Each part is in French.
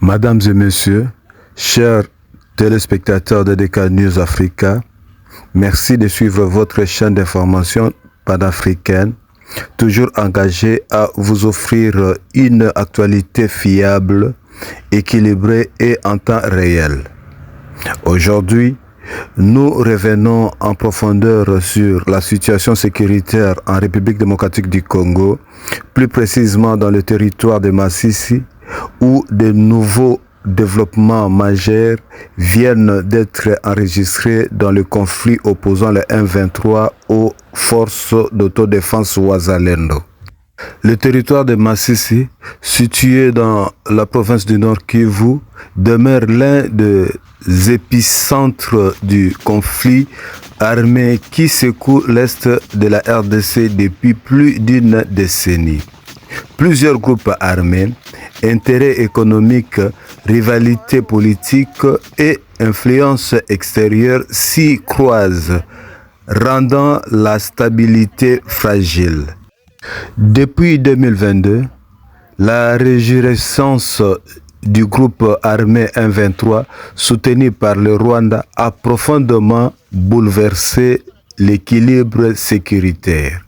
Mesdames et messieurs, chers téléspectateurs de DK News Africa, merci de suivre votre chaîne d'information panafricaine, toujours engagée à vous offrir une actualité fiable, équilibrée et en temps réel. Aujourd'hui, nous revenons en profondeur sur la situation sécuritaire en République démocratique du Congo, plus précisément dans le territoire de Masisi, où de nouveaux développements majeurs viennent d'être enregistrés dans le conflit opposant le M23 aux forces d'autodéfense Wazalendo. Le territoire de Masisi, situé dans la province du Nord Kivu, demeure l'un des épicentres du conflit armé qui secoue l'est de la RDC depuis plus d'une décennie. Plusieurs groupes armés, intérêts économiques, rivalités politiques et influences extérieures s'y croisent, rendant la stabilité fragile. Depuis 2022, la résurgence du groupe armé M23, soutenu par le Rwanda, a profondément bouleversé l'équilibre sécuritaire.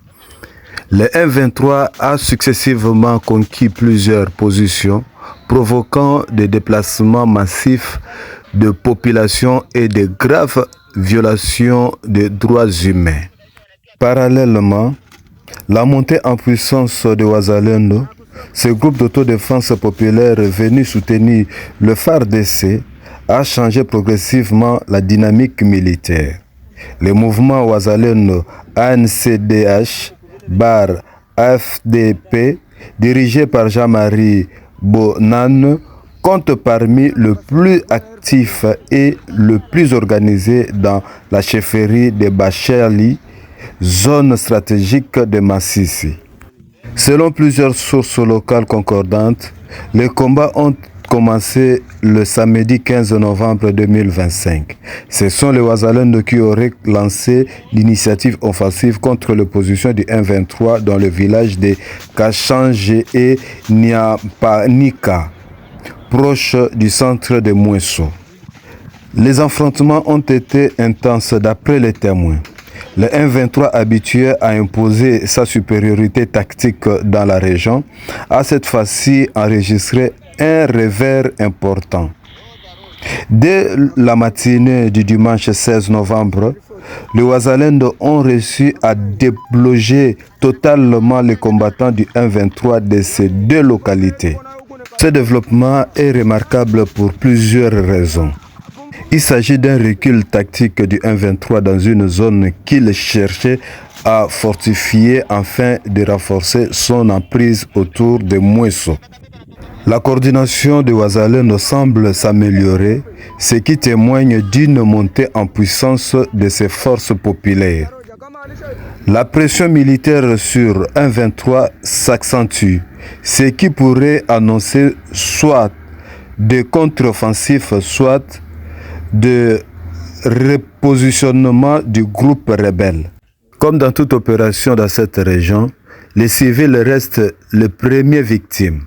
Le M23 a successivement conquis plusieurs positions, provoquant des déplacements massifs de population et de graves violations des droits humains. Parallèlement, la montée en puissance de Wazalendo, ce groupe d'autodéfense populaire venu soutenir le FARDC, a changé progressivement la dynamique militaire. Le mouvement Wazalendo ANCDH AFDP, dirigé par Jean-Marie Bonane, compte parmi le plus actif et le plus organisé dans la chefferie de Bachali, zone stratégique de Masisi. Selon plusieurs sources locales concordantes, les combats ont commencé le samedi 15 novembre 2025. Ce sont les Wazalendo qui auraient lancé l'initiative offensive contre l'opposition du M23 dans le village de Kachange et Nyampanika, proche du centre de Mweso. Les affrontements ont été intenses d'après les témoins. Le M23, habitué à imposer sa supériorité tactique dans la région, a cette fois-ci enregistré un revers important. Dès la matinée du dimanche 16 novembre, les Wazalendo ont réussi à débloquer totalement les combattants du M23 de ces deux localités. Ce développement est remarquable pour plusieurs raisons. Il s'agit d'un recul tactique du M23 dans une zone qu'il cherchait à fortifier afin de renforcer son emprise autour de Mweso. La coordination de Wazalendo semble s'améliorer, ce qui témoigne d'une montée en puissance de ses forces populaires. La pression militaire sur M23 s'accentue, ce qui pourrait annoncer soit des contre-offensifs, soit de repositionnement du groupe rebelle. Comme dans toute opération dans cette région, les civils restent les premières victimes.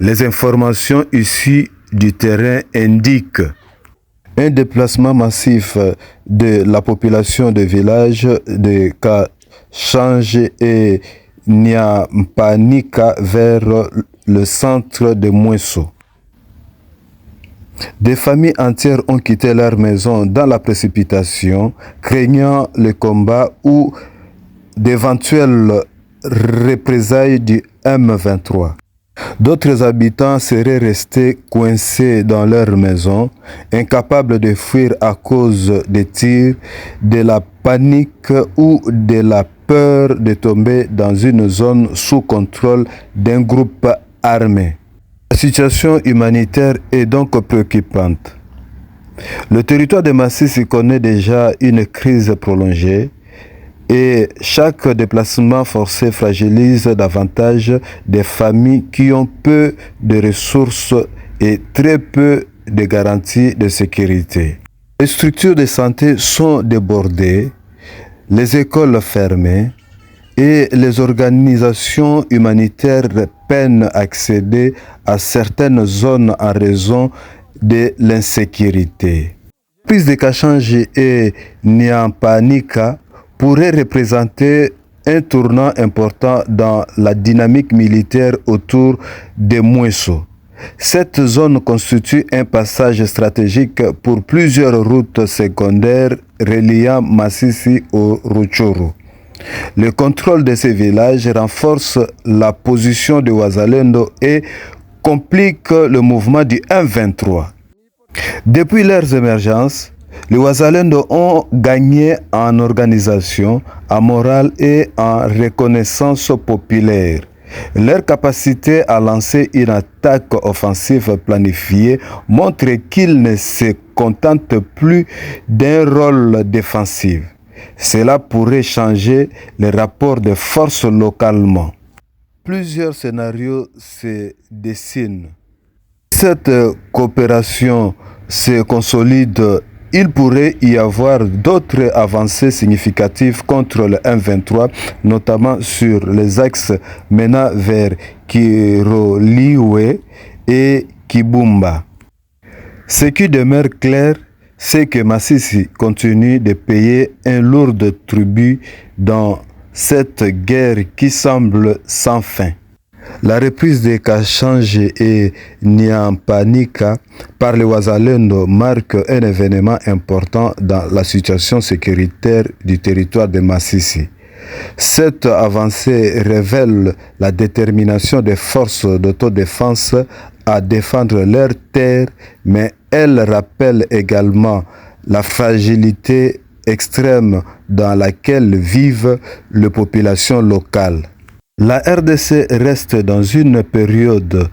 Les informations issues du terrain indiquent un déplacement massif de la population des villages de Kachange et Nyampanika vers le centre de Mweso. Des familles entières ont quitté leur maison dans la précipitation, craignant le combat ou d'éventuelles représailles du M23. D'autres habitants seraient restés coincés dans leur maison, incapables de fuir à cause des tirs, de la panique ou de la peur de tomber dans une zone sous contrôle d'un groupe armé. La situation humanitaire est donc préoccupante. Le territoire de Masisi connaît déjà une crise prolongée et chaque déplacement forcé fragilise davantage des familles qui ont peu de ressources et très peu de garanties de sécurité. Les structures de santé sont débordées, les écoles fermées et les organisations humanitaires peinent à accéder à certaines zones en raison de l'insécurité. La prise de Kachangi et Nyampanika pourrait représenter un tournant important dans la dynamique militaire autour de Mweso. Cette zone constitue un passage stratégique pour plusieurs routes secondaires reliant Masisi au Rutshuru. Le contrôle de ces villages renforce la position de Wazalendo et complique le mouvement du M23. Depuis leurs émergences, les Wazalendo ont gagné en organisation, en morale et en reconnaissance populaire. Leur capacité à lancer une attaque offensive planifiée montre qu'ils ne se contentent plus d'un rôle défensif. Cela pourrait changer les rapports de force localement. Plusieurs scénarios se dessinent. Cette coopération se consolide. Il pourrait y avoir d'autres avancées significatives contre le M23, notamment sur les axes menant vers Kiroliwe et Kibumba. Ce qui demeure clair, c'est que Masisi continue de payer un lourd tribut dans cette guerre qui semble sans fin. La reprise de Kachangi et Nyampanika par les Wazalendo marque un événement important dans la situation sécuritaire du territoire de Masisi. Cette avancée révèle la détermination des forces d'autodéfense à défendre leurs terres, mais elle rappelle également la fragilité extrême dans laquelle vivent les populations locales. La RDC reste dans une période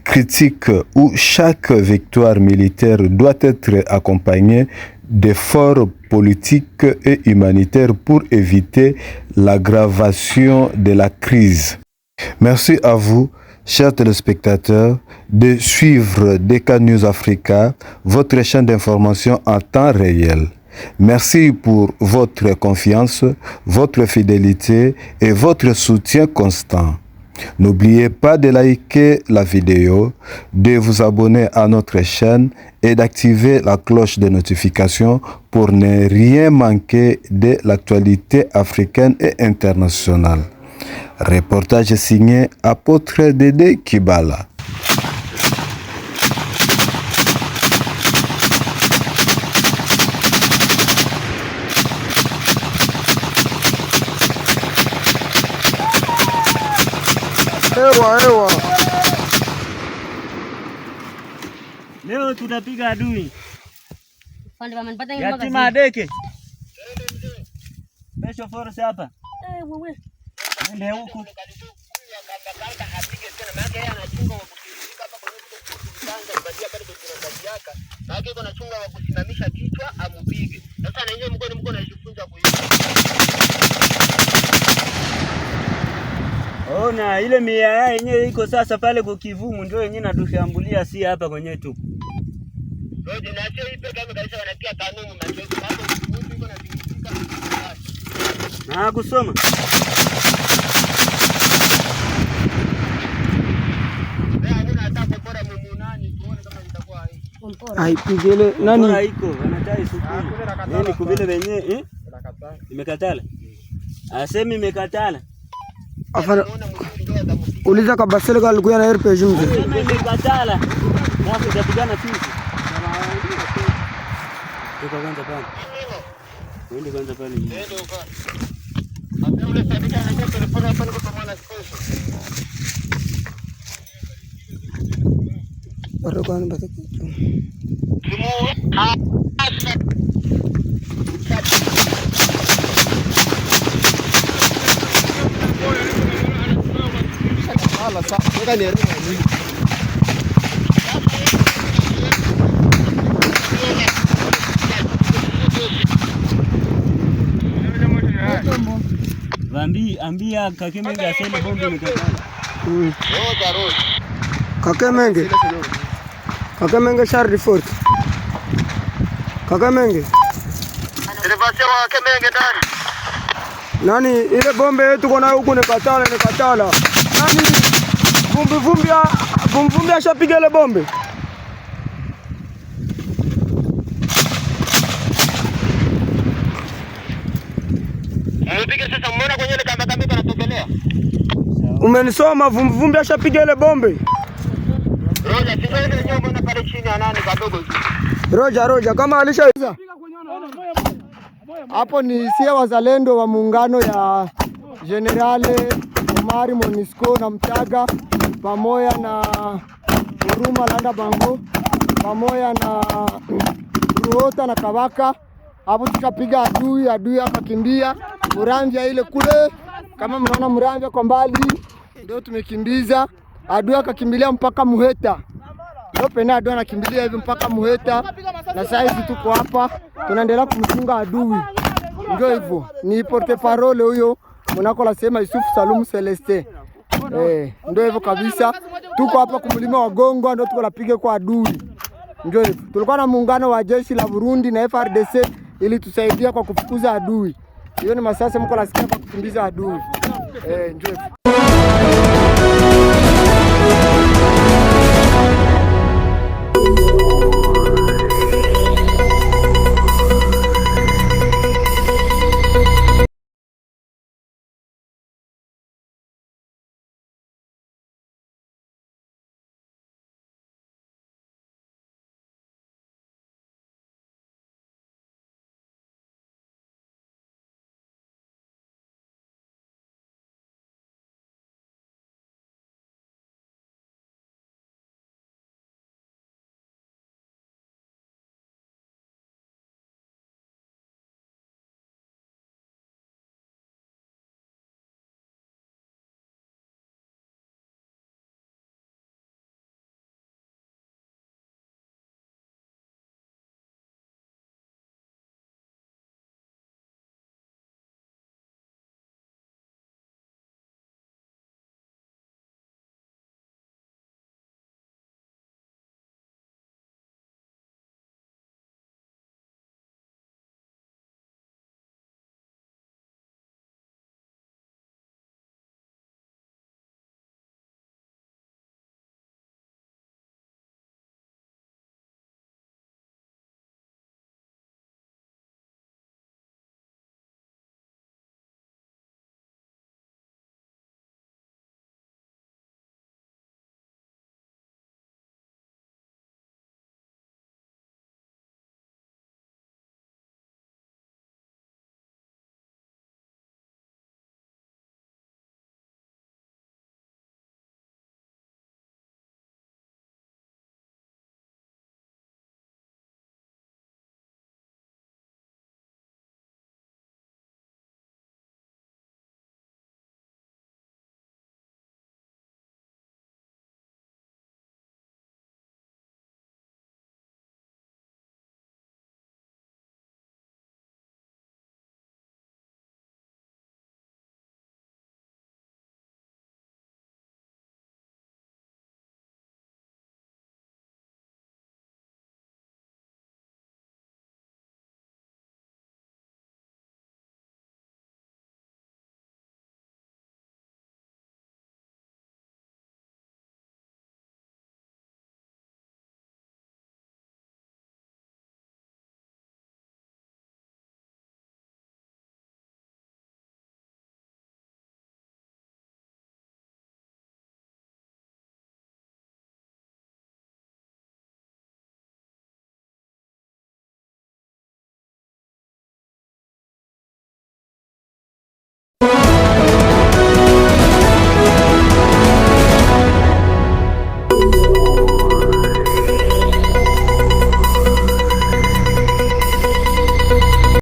critique où chaque victoire militaire doit être accompagnée d'efforts politiques et humanitaires pour éviter l'aggravation de la crise. Merci à vous, chers téléspectateurs, de suivre DK News Africa, votre chaîne d'information en temps réel. Merci pour votre confiance, votre fidélité et votre soutien constant. N'oubliez pas de liker la vidéo, de vous abonner à notre chaîne et d'activer la cloche de notification pour ne rien manquer de l'actualité africaine et internationale. Reportage signé Apôtre Dédé Kibala. Ewa. Leo tutapiga adui. Yatima adeke. Besho force hapa. Wewe. Nende huku. Ona ile mia yenyewe iko sasa pale kwa Kivumu ndio yenyewe natushambulia si hapa kwenye tu. Ndio naacho ipe kama kabisa wanakia kanuni na ndio hapo mtu iko na tingika. Na kusoma. Aipigele nani? Bora iko wanatai sukuni. Nini kubile wenyewe imekatala. Asemi imekatala. Afara uliza kabasele kalikuwa na RPG mzee. Imekatala. Sasa tutapigana sisi. Tuko kwanza pale. Twende kwanza pale. Ndio kwa. Hapo ule sabika anakuwa telefoni hapa niko kwa mwana special. Barokani bataka. Ambia Kakemenge aseme bombe imekatala. Kakemenge Charlie Fort. Kakemenge. Elevation wa Kakemenge ndani. Nani ile bombe yetu tuko nayo huku ni katala. Nani vumbi ashapiga ile bombe. Mpige sasa, mbona kwenye ile kamba kanatokelea? Umenisoma, vumbi ashapiga ile bombe. Roja, sio ile nyumba na pale chini ya nani kadogo. Roja kama alishaiza. Hapo ni sie wazalendo wa muungano ya Generale Omari Monisco na Mtaga pamoja na Huruma Landa Bango pamoja na Ruhota na Kabaka. Hapo tukapiga adui akakimbia Muramvya ile kule, kama mnaona Muramvya kwa mbali ndio tumekimbiza adui akakimbilia mpaka Muheta. Ndio pena adui anakimbilia hivi mpaka Muheta, na sasa hivi tuko hapa tunaendelea kumchunga adui. Ndio hivyo, ni porte parole huyo mnako la sema Yusuf Salum Celeste. Ndio hivyo kabisa, tuko hapa kumlima wa Gongo, ndio tuko lapiga kwa adui. Ndio hivyo, tulikuwa na muungano wa jeshi la Burundi na FRDC ili tusaidia kwa kufukuza adui. Hiyo ni masasa mko nasikia kwa kukimbiza adui. Ndio hivyo.